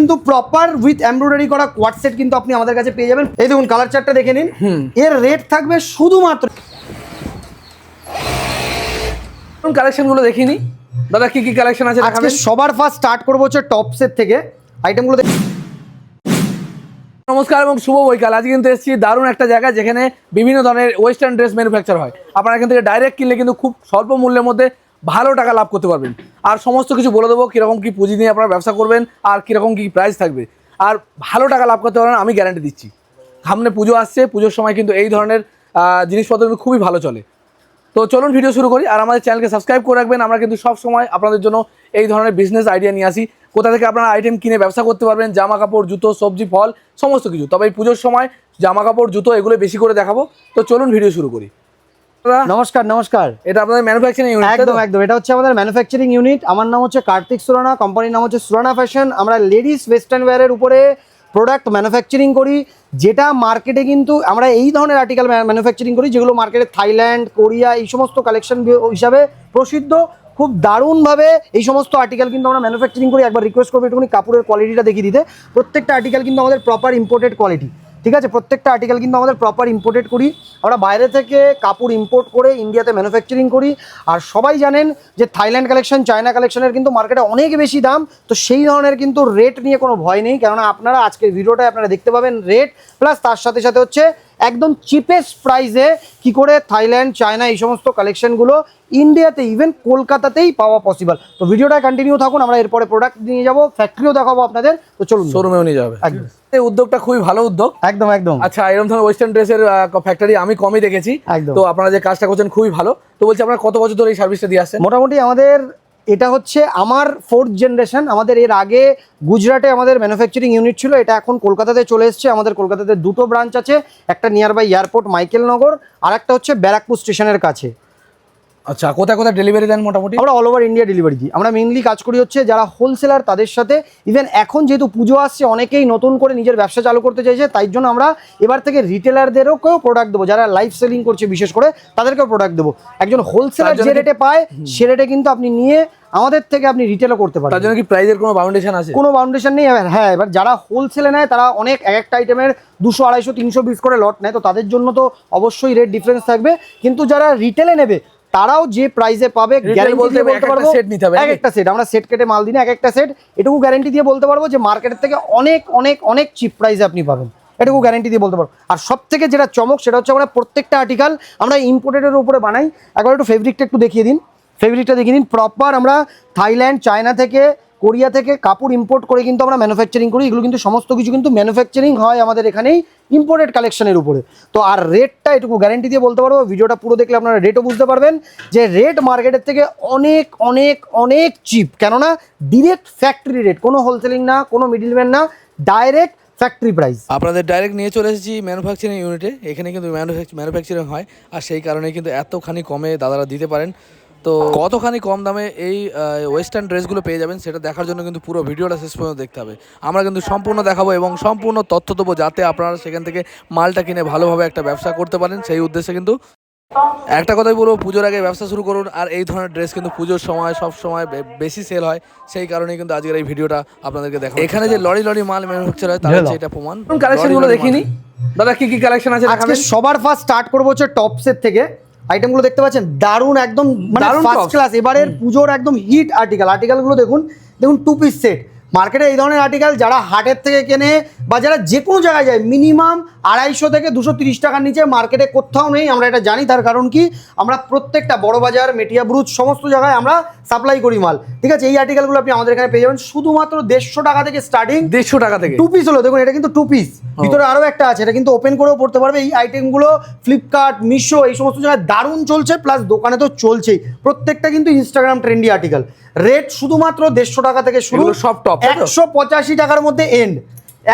কিন্তু proper with embroidery করা quad set কিন্তু আপনি আমাদের কাছে পেয়ে যাবেন। এই দেখুন কালার চার্টটা দেখে নিন। এর রেট থাকবে শুধুমাত্র কালেকশনগুলো দেখিনি দাদা, কি কি কালেকশন আছে আজকে সবার ফার্স্ট স্টার্ট করবো হচ্ছে টপসের থেকে আইটেমগুলো। নমস্কার এবং শুভ বৈকাল। আজকে কিন্তু এসেছি দারুণ একটা জায়গা যেখানে বিভিন্ন ধরনের ওয়েস্টার্ন ড্রেস ম্যানুফ্যাকচার হয়। আপনারা এখান থেকে ডাইরেক্ট কিনলে কিন্তু খুব স্বল্প মূল্যের মধ্যে ভালো টাকা লাভ করতে পারবেন। আর সমস্ত কিছু বলে দেবো, কীরকম কী পুঁজি নিয়ে আপনারা ব্যবসা করবেন আর কীরকম কী প্রাইস থাকবে, আর ভালো টাকা লাভ করতে পারবেন আমি গ্যারান্টি দিচ্ছি। সামনে পুজো আসছে, পুজোর সময় কিন্তু এই ধরনের জিনিসপত্র কিন্তু খুবই ভালো চলে। তো চলুন ভিডিও শুরু করি, আর আমাদের চ্যানেলকে সাবস্ক্রাইব করে রাখবেন। আমরা কিন্তু সব সময় আপনাদের জন্য এই ধরনের বিজনেস আইডিয়া নিয়ে আসি, কোথা থেকে আপনারা আইটেম কিনে ব্যবসা করতে পারবেন, জামা কাপড়, জুতো, সবজি, ফল, সমস্ত কিছু। তবে এই পুজোর সময় জামা কাপড়, জুতো এগুলো বেশি করে দেখাবো। তো চলুন ভিডিও শুরু করি। নমস্কার নমস্কার। এটা আপনাদের ম্যানুফ্যাকচারিং ইউনিট? একদম একদম, এটা হচ্ছে আমাদের ম্যানুফ্যাকচারিং ইউনিট। আমার নাম হচ্ছে কার্তিক সুরানা, কোম্পানির নাম হচ্ছে সুরানা ফ্যাশন। আমরা লেডিস ওয়েস্টার্ন ওয়্যারের উপরে প্রোডাক্ট ম্যানুফ্যাকচারিং করি, যেটা মার্কেটে কিন্তু আমরা এই ধরনের আর্টিকেল ম্যানুফ্যাকচারিং করি যেগুলো মার্কেটে থাইল্যান্ড, কোরিয়া এই সমস্ত কালেকশন হিসাবে প্রসিদ্ধ। খুব দারুণভাবে এই সমস্ত আর্টিকেল কিন্তু আমরা ম্যানুফ্যাকচারিং করি। একবার রিকোয়েস্ট করবো একটুখানি কাপড়ের কোয়ালিটিটা দেখিয়ে দিতে। প্রত্যেকটা আর্টিকেল কিন্তু আমাদের প্রপার ইম্পোর্টেড কোয়ালিটি, ঠিক আছে? প্রত্যেকটা আর্টিকেল কিন্তু আমাদের প্রপার ইম্পোর্টেড করি। আমরা বাইরে থেকে কাপড় ইম্পোর্ট করে ইন্ডিয়াতে ম্যানুফ্যাকচারিং করি। আর সবাই জানেন যে থাইল্যান্ড কালেকশন, চায়না কালেকশনের কিন্তু মার্কেটে অনেক বেশি দাম। তো সেই ধরনের কিন্তু রেট নিয়ে কোনো ভয় নেই, কেননা আপনারা আজকের ভিডিওটায় আপনারা দেখতে পাবেন রেট প্লাস তার সাথে সাথে হচ্ছে একদম চিপেস্ট প্রাইসে কি করে থাইল্যান্ড, চায়না এই সমস্ত কালেকশনগুলো ইন্ডিয়াতে ইভেন কলকাতাতেই পাওয়া পসিবল। তো ভিডিওটা কন্টিনিউ থাকুন, আমরা এরপরে প্রোডাক্ট নিয়ে যাবো, ফ্যাক্টরিও দেখাবো আপনাদের। তো চলুন, শোরুমেও নিয়ে যাবে। একদম, এই উদ্যোগটা খুবই ভালো উদ্যোগ। একদম একদম। আচ্ছা, এরকম ধরনের ওয়েস্টার্ন ড্রেসের ফ্যাক্টরি আমি কমই দেখেছি। একদম। তো আপনারা যে কাজটা করছেন খুবই ভালো। তো বলছি আপনারা কত বছর ধরে এই সার্ভিসটা দিয়ে আসছেন? মোটামুটি আমাদের এটা হচ্ছে আমার 4th জেনারেশন। আমাদের এর আগে গুজরাটে আমাদের ম্যানুফ্যাকচারিং ইউনিট ছিল, এটা এখন কলকাতাতে চলে এসছে। আমাদের কলকাতাতে দুটো ব্রাঞ্চ আছে, একটা নিয়ার বাই এয়ারপোর্ট মাইকেলনগর, আর একটা হচ্ছে ব্যারাকপুর স্টেশনের কাছে। আচ্ছা, কোথায় কোথায় ডেলিভারি দেন? মোটামুটি আমরা অল ওভার ইন্ডিয়া ডেলিভারি দিই। আমরা মেইনলি কাজ করি হচ্ছে যারা হোলসেলার তাদের সাথে। ইভেন এখন যেহেতু পুজো আসছে, অনেকেই নতুন করে নিজের ব্যবসা চালু করতে চাইছে, তাই জন্য আমরা এবার থেকে রিটেলারদেরকেও প্রোডাক্ট দেবো, যারা লাইভ সেলিং করছে বিশেষ করে তাদেরকেও প্রোডাক্ট দেবো। একজন হোলসেলার যে রেটে পায় সে রেটে কিন্তু আপনি নিয়ে আমাদের থেকে আপনি রিটেলও করতে পারেন। তার জন্য কি প্রাইসের কোনো বাউন্ডেশন আছে? কোনো বাউন্ডেশন নেই। হ্যাঁ, এবার যারা হোলসেলে নেয় তারা অনেক এক একটা আইটেমের 200, 250, 300 পিস করে লট নেয়, তো তাদের জন্য তো অবশ্যই রেট ডিফারেন্স থাকবে। কিন্তু যারা রিটেলে নেবে তারাও যে প্রাইসে পাবে গ্যারান্টি দিয়ে বলতে পারবো। এক একটা সেট আমরা সেট কেটে মাল দিই না, এক একটা সেট, এটুকু গ্যারান্টি দিয়ে বলতে পারবো যে মার্কেটের থেকে অনেক অনেক অনেক চিপ প্রাইসে আপনি পাবেন, এটুকু গ্যারান্টি দিয়ে বলতে পারবো। আর সব থেকে যেটা চমক সেটা হচ্ছে আমরা প্রত্যেকটা আর্টিকেল আমরা ইম্পোর্টেডের উপরে বানাই। একবার একটু ফেব্রিকটা একটু দেখিয়ে দিন। ফেব্রিকটা দেখিয়ে দিন। প্রপার আমরা থাইল্যান্ড, চায়না থেকে, কোরিয়া থেকে কাপড় ইম্পোর্ট করে কিন্তু আমরা ম্যানুফ্যাকচারিং করি। এগুলো কিন্তু সমস্ত কিছু কিন্তু ম্যানুফ্যাকচারিং হয় আমাদের এখানেই ইম্পোর্টেড কালেকশনের উপরে। তো আর রেটটা এটুকু গ্যারান্টি দিয়ে বলতে পারবো, ভিডিওটা পুরো দেখলে আপনারা রেটও বুঝতে পারবেন যে রেট মার্কেটের থেকে অনেক অনেক অনেক চিপ। কেননা ডিরেক্ট ফ্যাক্টরি রেট, কোনো হোলসেলিং না, কোনো মিডলম্যান না, ডাইরেক্ট ফ্যাক্টরি প্রাইস। আপনাদের ডাইরেক্ট নিয়ে চলে এসেছি ম্যানুফ্যাকচারিং ইউনিটে। এখানে কিন্তু ম্যানুফ্যাকচারিং হয়, আর সেই কারণে কিন্তু এতখানি কমে দাদারা দিতে পারেন। তো কতখানি কম দামে এই ওয়েস্টার্ন ড্রেসগুলো পেয়ে যাবেন সেটা দেখার জন্য কিন্তু পুরো ভিডিওটা শেষ পর্যন্ত দেখতে হবে। আমরা কিন্তু সম্পূর্ণ দেখাবো এবং সম্পূর্ণ তথ্য দেবো, যাতে আপনারা সেখান থেকে মালটা কিনে ভালোভাবে একটা ব্যবসা করতে পারেন। সেই উদ্দেশ্যে কিন্তু একটা কথাই বলবো, পুজোর আগে ব্যবসা শুরু করুন। আর এই ধরনের ড্রেস কিন্তু পুজোর সময় সব সময় বেশি সেল হয়, সেই কারণেই কিন্তু আজকের এই ভিডিওটা আপনাদেরকে দেখাবো। এখানে যে লরি লরি মাল ম্যানুফ্যাকচার হয় তার হচ্ছে এটা প্রমাণ। কালেকশনগুলো দেখিনি দাদা, কি কি কালেকশন আছে? আজকে সবার ফার্স্ট স্টার্ট করবো হচ্ছে টপসের থেকে। আইটেমগুলো দেখতে পাচ্ছেন দারুণ, একদম মানে ফার্স্ট ক্লাস। এবারের পুজোর একদম হিট আর্টিকেলগুলো দেখুন। দেখুন 2 পিস সেট। মার্কেটে এই ধরনের আর্টিকেল যারা হাটের থেকে কেনে বা যারা যে কোনো জায়গায় যায় মিনিমাম 250 থেকে 230 টাকার নিচে মার্কেটে কোথাও নেই। আমরা এটা জানি, তার কারণ কি আমরা প্রত্যেকটা বড় বাজার, মেটিয়া ব্রুজ সমস্ত জায়গায় আমরা সাপ্লাই করি মাল, ঠিক আছে? এই আর্টিকেলগুলো আপনি আমাদের এখানে পেয়ে যাবেন শুধুমাত্র 150 টাকা থেকে স্টার্টিং। 150 টাকা থেকে 2 পিস হলো। দেখুন এটা কিন্তু 2 পিস, ভিতরে আরও একটা আছে, এটা কিন্তু ওপেন করেও পড়তে পারবে। এই আইটেমগুলো ফ্লিপকার্ট, মিশো এই সমস্ত জায়গায় দারুণ চলছে, প্লাস দোকানে তো চলছেই। প্রত্যেকটা কিন্তু ইনস্টাগ্রাম ট্রেন্ডি আর্টিকেল। রেট শুধুমাত্র 150 টাকা থেকে শুরু, সব টপ 185 টাকার মধ্যে এন্ড।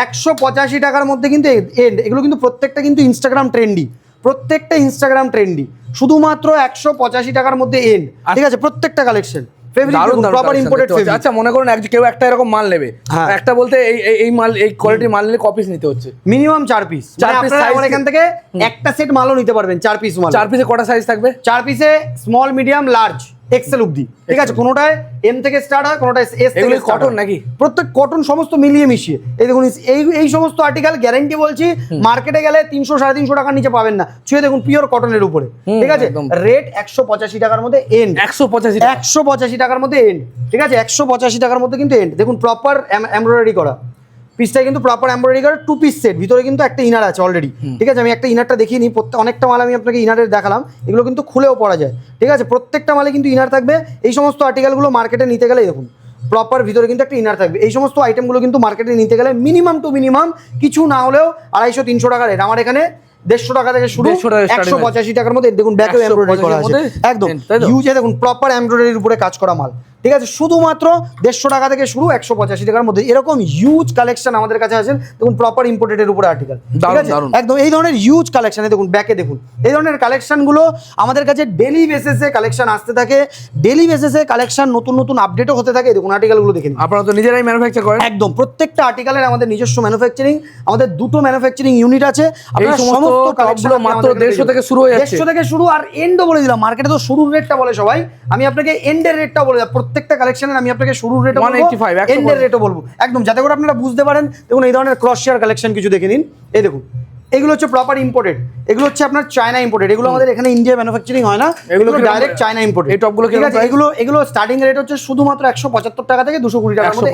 185 টাকার মধ্যে কিন্তু এন্ড। এগুলো কিন্তু প্রত্যেকটা কিন্তু ইনস্টাগ্রাম ট্রেন্ডি, প্রত্যেকটা ইনস্টাগ্রাম ট্রেন্ডি। শুধুমাত্র 185 টাকার মধ্যে এন্ড, ঠিক আছে? প্রত্যেকটা কালেকশন প্রপার ইম্পোর্টেড। আচ্ছা, মনে করুন কেউ একটা এরকম মাল নেবে, একটা বলতে এই মাল, এই কোয়ালিটির মাল নিলে কপিস নিতে হচ্ছে? Minimum 4 piece. 4 পিস আমার এখান থেকে একটা সেট মালও নিতে পারবেন। 4 পিস মাল। 4 পিসে কটা সাইজ থাকবে? 4 পিসে স্মল, মিডিয়াম, লার্জ এক্সেল অবধি, ঠিক আছে? কোনোটায় এম থেকে স্টার্ট হয়, কোনোটায় এস থেকে এগুলো start কটন হয়। নাকি? প্রত্যেক কটন, সমস্ত মিলিয়ে মিশিয়ে। এই দেখুন এই সমস্ত আর্টিকেল গ্যারান্টি বলছি মার্কেটে গেলে 300-350 টাকার নিচে পাবেন না। ছুঁয়ে দেখুন পিওর কটনের উপরে, ঠিক আছে? রেট 185 টাকার মধ্যে এন্ড, 185 টাকার মধ্যে এন্ড, ঠিক আছে? 185 টাকার মধ্যে কিন্তু এন্ড। দেখুন প্রপার এমব্রয়ডারি করা পিসটাই কিন্তু প্রপার এমব্রয়ডারি করা, 2 পিস সেট, ভিতরে কিন্তু একটা ইনার আছে অলরেডি, ঠিক আছে? আমি একটা ইনারটা দেখিয়ে নিই। অনেকটা মাল আমি আপনাকে ইনারের দেখালাম, এগুলো কিন্তু খুলেও পরা যায়, ঠিক আছে? প্রত্যেকটা মালে কিন্তু ইনার থাকবে। এই সমস্ত আর্টিকেলগুলো মার্কেটে নিতে গেলে দেখুন প্রপার ভিতরে কিন্তু একটা ইনার থাকবে। এই সমস্ত আইটেমগুলো কিন্তু মার্কেটে নিতে গেলে মিনিমাম টু মিনিমাম কিছু না হলেও 250-300 টাকা রেট। আমার এখানে 150 টাকা থেকে শুরু, 185 টাকার মধ্যে। দেখুন ব্যাকেও এমব্রয়ডারি করা আছে একদম ইউজে, দেখুন প্রপার এমব্রয়ডারির উপরে কাজ করা মাল, ঠিক আছে? শুধুমাত্র 150 টাকা থেকে শুরু, 185 টাকার মধ্যে এরকম হিউজ কালেকশন আমাদের কাছে আছে। দেখুন প্রপার ইম্পোর্টেডের উপরে আর্টিকেল, ঠিক আছে? একদম এই ধরনের হিউজ কালেকশন। দেখুন ব্যাকে দেখুন এই ধরনের কালেকশনগুলো আমাদের কাছে ডেলি বেসিসে কালেকশন আসতে থাকে, ডেলি বেসিসে কালেকশন নতুন নতুন আপডেটও হতে থাকে। দেখুন আর্টিকেলগুলো দেখেন, আপনারা তো নিজেরাই ম্যানুফ্যাকচার করেন? একদম প্রত্যেকটা আর্টিকেলের আমাদের নিজস্ব ম্যানুফ্যাকচারিং, আমাদের 2টো ম্যানুফ্যাকচারিং ইউনিট আছে। আপনারা সমস্ত কালেকশনগুলো মাত্র 150 থেকে শুরু হয়ে যাচ্ছে, 150 থেকে শুরু। আর এন্ডও বলে দিলাম, মার্কেটে তো শুরুর রেটটা বলে সবাই, আমি আপনাকে এন্ডের রেটটা বলে দিলাম। প্রত্যেকটা কালেকশনের আমি আপনাকে শুরুর রেট 185, এন্ডের রেটও বলবো একদম, যাতে করে আপনারা বুঝতে পারেন। দেখুন এই ধরনের ক্রস শেয়ার কালেকশন কিছু দেখে নিন। এই দেখুন এগুলো হচ্ছে প্রপার ইম্পোর্টেড, এগুলো হচ্ছে আপনার চায়না ইম্পোর্টেড। এগুলো আমাদের এখানে ইন্ডিয়া ম্যানুফ্যাকচারিং হয় না, এগুলো ডাইরেক্ট চায়না ইম্পোর্টেড। এই টপগুলো ঠিক আছে? এগুলো স্টার্টিং রেট হচ্ছে শুধুমাত্র 175 টাকা থেকে 220 টাকার মধ্যে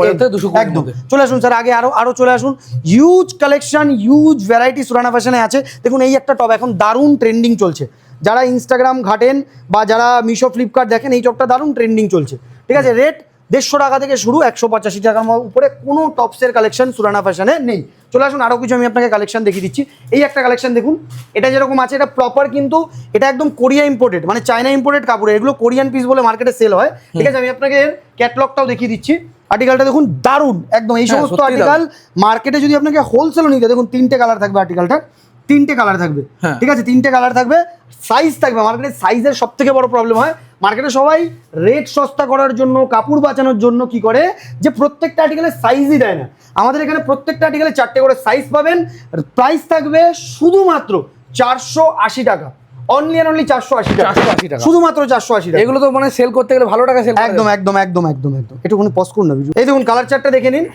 একদম। চলে আসুন স্যার, আগে আরো চলে আসুন। Huge collection, huge variety Surana ফ্যাশনে আছে। দেখুন এই একটা টপ এখন দারুণ ট্রেন্ডিং চলছে, যারা ইনস্টাগ্রাম ঘাটেন বা যারা মিশো ফ্লিপকার্ট দেখেন, এই টপটা দারুণ ট্রেন্ডিং চলছে, ঠিক আছে? রেট 150 টাকা থেকে শুরু, 185 টাকার উপরে কোনো টপসের কালেকশন সুরানা ফ্যাশনে নেই। চলে আসুন আরও কিছু আমি আপনাকে কালেকশন দেখিয়ে দিচ্ছি। এই একটা কালেকশন দেখুন, এটা যেরকম আছে এটা প্রপার কিন্তু এটা একদম কোরিয়া ইম্পোর্টেড, মানে চায়না ইম্পোর্টেড কাপড়। এগুলো কোরিয়ান পিস বলে মার্কেটে সেল হয়, ঠিক আছে? আমি আপনাকে ক্যাটলগটাও দেখিয়ে দিচ্ছি। আর্টিকেলটা দেখুন দারুণ একদম। এই সমস্ত আর্টিকেল মার্কেটে যদি আপনাকে হোলসেলও নিতে, দেখুন 3টে কালার থাকবে আর্টিকেলটা, 3টে কালার থাকবে, ঠিক আছে? 3টে কালার থাকবে, সাইজ থাকবে। মার্কেটে সাইজের সব থেকে বড় প্রবলেম হয়, মার্কেটে সবাই রেট সস্তা করার জন্য, কাপড় বাঁচানোর জন্য কি করে যে প্রত্যেকটা আর্টিকেলের সাইজই দেয় না। আমাদের এখানে প্রত্যেকটা আর্টিকেলে 4টে করে সাইজ পাবেন। প্রাইস থাকবে শুধুমাত্র 480 টাকা, অনলি এন্ড অনলি 480 টাকা, শুধুমাত্র 480 টাকা। এগুলো তো মানে সেল করতে গেলে ভালো টাকা সেল, একদম একদম একদম একদম একদম। একটুখানি পজ করুন না ভিডিও। এই দেখুন কালার চার্টটা দেখে নিন।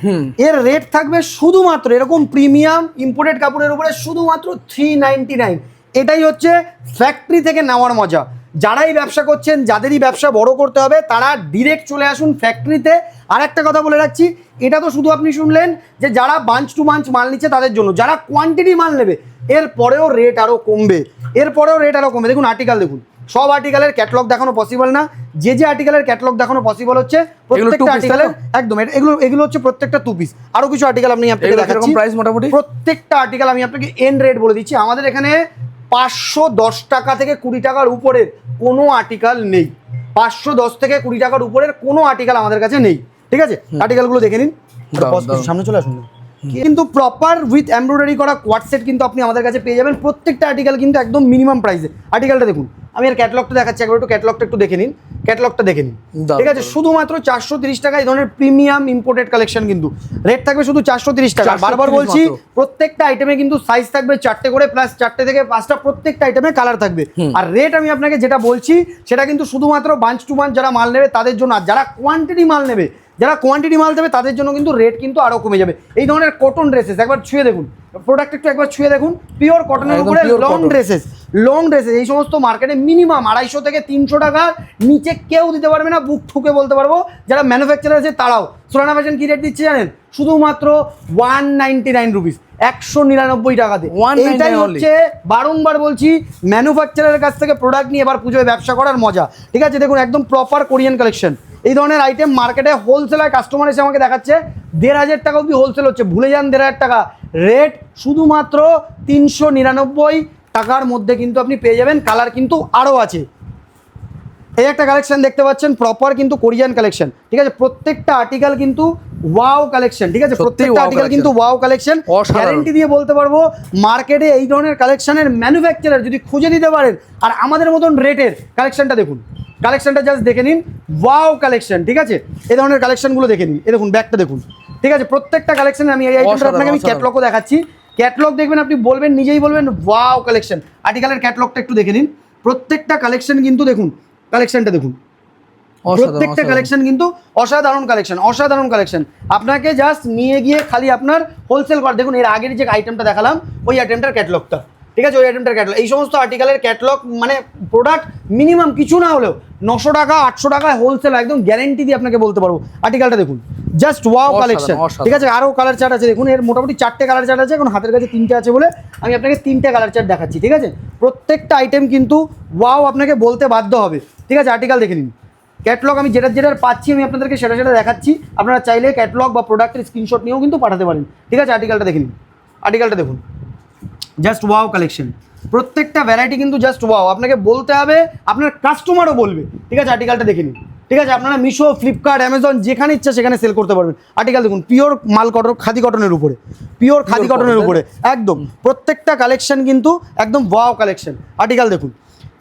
এর রেট থাকবে শুধুমাত্র এরকম প্রিমিয়াম ইম্পোর্টেড কাপড়ের উপরে শুধুমাত্র 399। এটাই হচ্ছে ফ্যাক্টরি থেকে নেওয়ার মজা। যারাই ব্যবসা করছেন, যাদেরই ব্যবসা বড় করতে হবে, তারা ডিরেক্ট চলে আসুন ফ্যাক্টরিতে। আর একটা কথা বলে রাখছি, এটা তো শুধু আপনি শুনলেন যে যারা বাঞ্চ টু বাঞ্চ মাল নিচ্ছে তাদের জন্য, যারা কোয়ান্টিটি মাল নেবে এরপরেও রেট আরও কমবে, এরপরেও রেট আরও কমবে। দেখুন আর্টিকেল দেখুন, সব আর্টিকেলের ক্যাটালগ দেখানো পসিবল না, যে আর্টিকেলের ক্যাটালগ দেখানো পসিবল হচ্ছে প্রত্যেকটা আর্টিকেলের একদম। এগুলো হচ্ছে প্রত্যেকটা 2 পিস। আরও কিছু আর্টিকেল আমি আপনাকে দেখাচ্ছি, প্রাইস মোটামুটি প্রত্যেকটা আর্টিকেল আমি আপনাকে এন্ড রেট বলে দিচ্ছি। আমাদের এখানে 510 টাকা থেকে 20 টাকার উপরের কোনো আর্টিকেল নেই, 510 থেকে 20 টাকার উপরের কোনো আর্টিকেল আমাদের কাছে নেই, ঠিক আছে? আর্টিকেলগুলো দেখে নিন, সামনে চলে আসুন। কিন্তু প্রপার উইথ এমব্রয়ডারি করা কোয়াড সেট কিন্তু আপনি আমাদের কাছে পেয়ে যাবেন। প্রত্যেকটা আর্টিকেল কিন্তু একদম মিনিমাম প্রাইসে। আর্টিকেলটা দেখুন, আমি আর ক্যাটালগটা দেখাচ্ছি, একবার একটু ক্যাটালগটা একটু দেখে নিন, ক্যাটালগটা দেখে নিন, ঠিক আছে? শুধুমাত্র 430 টাকা এই ধরনের প্রিমিয়াম ইম্পোর্টেড কালেকশন কিন্তু রেট থাকবে শুধু 430 টাকা। বারবার বলছি, প্রত্যেকটা আইটেমে কিন্তু সাইজ থাকবে 4টে করে, প্লাস 4টে থেকে 5টা প্রত্যেকটা আইটেমে কালার থাকবে। আর রেট আমি আপনাকে যেটা বলছি সেটা কিন্তু শুধুমাত্র বাঞ্চ টু বাঞ্চ যারা মাল নেবে তাদের জন্য, আর যারা কোয়ান্টিটি মাল নেবে, যারা কোয়ান্টিটি মাল দেবে তাদের জন্য কিন্তু রেট কিন্তু আরও কমে যাবে। এই ধরনের কটন ড্রেসেস একবার ছুঁয়ে দেখুন, প্রোডাক্ট একটু একবার ছুঁয়ে দেখুন, পিওর কটনের উপরে লং ড্রেসেস এই সমস্ত মার্কেটে মিনিমাম 250 থেকে 300 টাকার নিচে কেউ দিতে পারবে না। বুক ঠুকে বলতে পারবো, যারা ম্যানুফ্যাকচারার আছে তারাও। সুরানা ফ্যাশন কি রেট দিচ্ছে জানেন? শুধুমাত্র 199 রুপিস, 199 টাকাতে। এইটাই হচ্ছে বারংবার বলছি, ম্যানুফ্যাকচারের কাছ থেকে প্রোডাক্ট নিয়ে এবার পুজোয় ব্যবসা করার মজা, ঠিক আছে? দেখুন একদম প্রপার কোরিয়ান কালেকশন। এই ধরনের আইটেম মার্কেটে হোলসেলার কাস্টমার এসে আমাকে দেখাচ্ছে 1500 টাকা অবধি হোলসেল হচ্ছে, ভুলে যান 1500 টাকা। রেট শুধুমাত্র 399 টাকার মধ্যে কিন্তু আপনি পেয়ে যাবেন। কালার কিন্তু আরও আছে। এই একটা কালেকশন দেখতে পাচ্ছেন, প্রপার কিন্তু কোরিয়ান কালেকশন, ঠিক আছে? প্রত্যেকটা আর্টিকেল কিন্তু ওয়াও কালেকশন, ঠিক আছে? প্রত্যেকটা আর্টিকেল কিন্তু ওয়াও কালেকশন। গ্যারান্টি দিয়ে বলতে পারবো, মার্কেটে এই ধরনের কালেকশনের ম্যানুফ্যাকচারার যদি খুঁজে দিতে পারেন, আর আমাদের মতন রেটের কালেকশনটা দেখুন, কালেকশনটা জাস্ট দেখে নিন, ওয়াও কালেকশন, ঠিক আছে? এই ধরনের কালেকশনগুলো দেখে নিন। এই দেখুন ব্যাগটা দেখুন, ঠিক আছে? প্রত্যেকটা কালেকশন আমি এই আইটেমটা আপনাকে আমি ক্যাটলগও দেখাচ্ছি। ক্যাটলগ দেখবেন, আপনি বলবেন, নিজেই বলবেন ওয়াও কালেকশন। আর্টিকেলের ক্যাটলগটা একটু দেখে নিন। প্রত্যেকটা কালেকশন কিন্তু দেখুন, কালেকশনটা দেখুন, প্রত্যেকটা কালেকশন কিন্তু অসাধারণ কালেকশন। আপনাকে জাস্ট নিয়ে গিয়ে খালি আপনার হোলসেল কর। দেখুন এর আগের যে আইটেমটা দেখালাম ওই আইটেমটার ক্যাটালগটা, ঠিক আছে, ওই আইটেমটার ক্যাটালগ, এই সমস্ত আর্টিকেলের ক্যাটালগ মানে প্রোডাক্ট মিনিমাম কিছু না হলেও 900 টাকা 800 টাকায় হোলসেল, একদম গ্যারেন্টি দিয়ে আপনাকে বলতে পারবো। আর্টিকেলটা দেখুন, জাস্ট ওয়াও কালেকশন, ঠিক আছে। আরও কালার চার্ট আছে দেখুন, এর মোটামুটি 4টে কালার চার্ট আছে, এখন হাতের কাছে 3টে আছে বলে আমি আপনাকে 3টে কালার চার্ট দেখাচ্ছি, ঠিক আছে। প্রত্যেকটা আইটেম কিন্তু ওয়াও আপনাকে বলতে বাধ্য হবে, ঠিক আছে। আর্টিকেল দেখে নিন, ক্যাটলগ আমি যেটার পাচ্ছি আমি আপনাদেরকে সেটা দেখাচ্ছি। আপনারা চাইলে ক্যাটলগ বা প্রোডাক্টের স্ক্রিনশট নিয়েও কিন্তু পাঠাতে পারেন, ঠিক আছে। আর্টিকেলটা দেখে নিন, আর্টিকেলটা দেখুন, জাস্ট ওয়াও কালেকশন। প্রত্যেকটা ভ্যারাইটি কিন্তু জাস্ট ওয়াও, আপনাকে বলতে হবে, আপনার কাস্টমারও বলবে, ঠিক আছে। আর্টিকেলটা দেখে নিন, ঠিক আছে। আপনারা মিশো, ফ্লিপকার্ট, অ্যামাজন যেখানে ইচ্ছা সেখানে সেল করতে পারবেন। আর্টিকেল দেখুন, পিওর মাল কটন, খাদি কটনের উপরে, পিওর খাদি কটনের উপরে একদম প্রত্যেকটা কালেকশন কিন্তু একদম ওয়াও কালেকশন। আর্টিকেল দেখুন,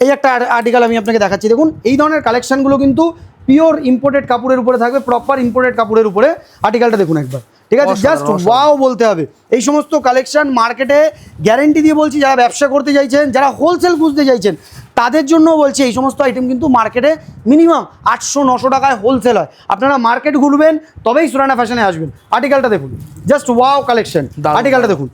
এই একটা আর্টিকেল আমি আপনাকে দেখাচ্ছি, দেখুন এই ধরনের কালেকশনগুলো কিন্তু পিওর ইম্পোর্টেড কাপড়ের উপরে থাকবে, প্রপার ইম্পোর্টেড কাপড়ের উপরে। আর্টিকেলটা দেখুন একবার, ঠিক আছে, জাস্ট ওয়াও বলতে হবে। এই সমস্ত কালেকশন মার্কেটে গ্যারেন্টি দিয়ে বলছি, যারা ব্যবসা করতে চাইছেন, যারা হোলসেল খুঁজতে চাইছেন, তাদের জন্য বলছি এই সমস্ত আইটেম কিন্তু মার্কেটে মিনিমাম 800-900 টাকায় হোলসেল হয়। আপনারা মার্কেট ঘুরবেন তবেই সুরানা ফ্যাশনে আসবেন। আর্টিকেলটা দেখুন, জাস্ট ওয়াও কালেকশন। আর্টিকেলটা দেখুন,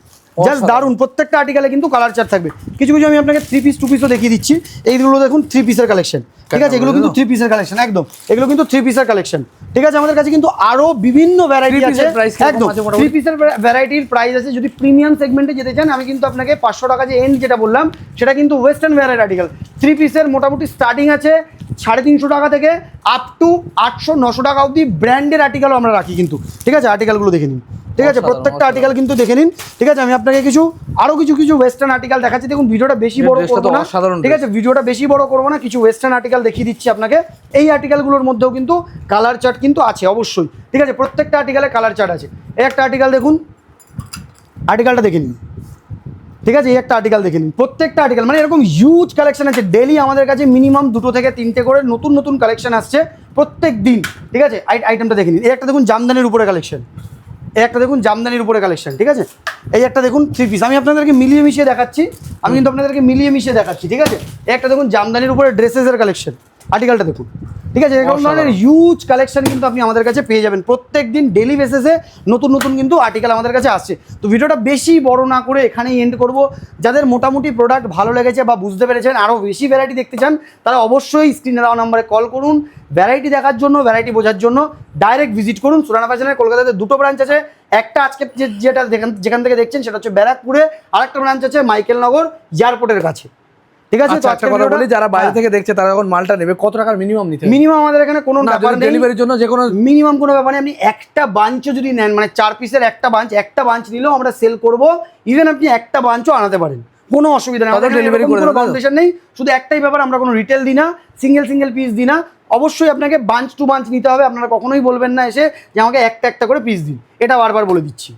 জাস্ট দারুন। প্রত্যেকটা আর্টিকেলে কিন্তু কালার চার্ট থাকবে। কিছু আমি আপনাকে 3 পিস 2 পিসও দেখিয়ে দিচ্ছি। এইগুলো দেখুন 3 পিসের কালেকশন, ঠিক আছে, এগুলো কিন্তু 3 পিসের কালেকশন, একদম এগুলো কিন্তু 3 পিসের কালেকশন, ঠিক আছে। আমাদের কাছে কিন্তু আরো বিভিন্ন ভ্যারাইটি আছে, একদম 3 পিসের ভ্যারাইটির প্রাইস আছে। যদি প্রিমিয়াম সেগমেন্টে যেতে চান, আমি কিন্তু আপনাকে 500 টাকা যে এন্ড যেটা বললাম সেটা কিন্তু ওয়েস্টার্ন ওয়্যারের আর্টিকেল। 3 পিসের মোটামুটি স্টার্টিং আছে 350 টাকা থেকে আপ টু 800-900 টাকা অবধি ব্র্যান্ডের আর্টিকেলও আমরা রাখি কিন্তু, ঠিক আছে। আর্টিকেলগুলো দেখে নিন, ঠিক আছে, প্রত্যেকটা আর্টিকেল কিন্তু দেখে নিন, ঠিক আছে। আমি আপনাকে আরো কিছু ওয়েস্টার্ন আর্টিকেল দেখাচ্ছি। দেখুন ভিডিওটা বেশি বড় করবো না, ঠিক আছে, ভিডিওটা বেশি বড় করবো না। কিছু ওয়েস্টার্ন আর্টিকেল দেখিয়ে দিচ্ছি আপনাকে। এই আর্টিকেলগুলোর মধ্যেও কিন্তু কালার চার্ট কিন্তু আছে অবশ্যই, ঠিক আছে। প্রত্যেকটা আর্টিকেলে কালার চার্ট আছে। এই একটা আর্টিকেল দেখুন, আর্টিকেলটা দেখে নিন, ঠিক আছে। এই একটা আর্টিকেল দেখে নিন, প্রত্যেকটা আর্টিকেল মানে এরকম হিউজ কালেকশন আছে। ডেলি আমাদের কাছে মিনিমাম 2 থেকে 3টে করে নতুন কালেকশন আসছে প্রত্যেক দিন, ঠিক আছে। আইটেমটা দেখে নিন। এই একটা দেখুন জামদানির উপরে কালেকশন, এই একটা দেখুন জামদানির উপরে কালেকশন, ঠিক আছে। এই একটা দেখুন 3 পিস, আমি আপনাদেরকে মিলিয়ে মিশিয়ে দেখাচ্ছি, ঠিক আছে। এই একটা দেখুন জামদানির উপরে ড্রেসেসের কালেকশন। আর্টিকেলটা দেখুন, ঠিক আছে। এরকম ধরনের হিউজ কালেকশন কিন্তু আপনি আমাদের কাছে পেয়ে যাবেন। প্রত্যেক দিন ডেলি বেসিসে নতুন কিন্তু আর্টিকেল আমাদের কাছে আসছে। তো ভিডিওটা বেশি বড় না করে এখানেই এন্ড করব। যাদের মোটামুটি প্রোডাক্ট ভালো লেগেছে বা বুঝতে পেরেছেন, আরও বেশি ভ্যারাইটি দেখতে চান, তারা অবশ্যই স্ক্রিনে দেওয়া নাম্বারে কল করুন। ভ্যারাইটি দেখার জন্য, ভ্যারাইটি বোঝার জন্য ডাইরেক্ট ভিজিট করুন। সুরানা ফ্যাশনের কলকাতাতে 2টো ব্রাঞ্চ আছে। একটা আজকে যেটা যেখান থেকে দেখছেন সেটা হচ্ছে ব্যারাকপুরে, আরেকটা ব্রাঞ্চ আছে মাইকেলনগর এয়ারপোর্টের কাছে, ঠিক আছে। আচ্ছা, কথা বলি, যারা বাইরে থেকে দেখছে তারা যখন মালটা নেবে কত টাকার মিনিমাম নিতে হবে? মিনিমাম আমাদের এখানে কোনো ব্যাপার নেই, ডেলিভারির জন্য যে কোনো মিনিমাম কোনো ব্যাপার নেই। আপনি একটা বাঞ্চও যদি নেন, মানে 4 পিসের একটা বাঞ্চ নিলেও আমরা সেল করব। ইভেন আপনি একটা বাঞ্চও আনাতে পারেন, কোনো অসুবিধা নেই, আমাদের ডেলিভারি করে দেব, কোনো কন্ডিশন নেই। শুধু একটাই ব্যাপার, আমরা কোনো রিটেল দিই না, সিঙ্গেল পিস দিই না। অবশ্যই আপনাকে বাঞ্চ টু বাঞ্চ নিতে হবে। আপনারা কখনোই বলবেন না এসে যে আমাকে একটা করে পিস দিন, এটা বারবার বলে দিচ্ছি।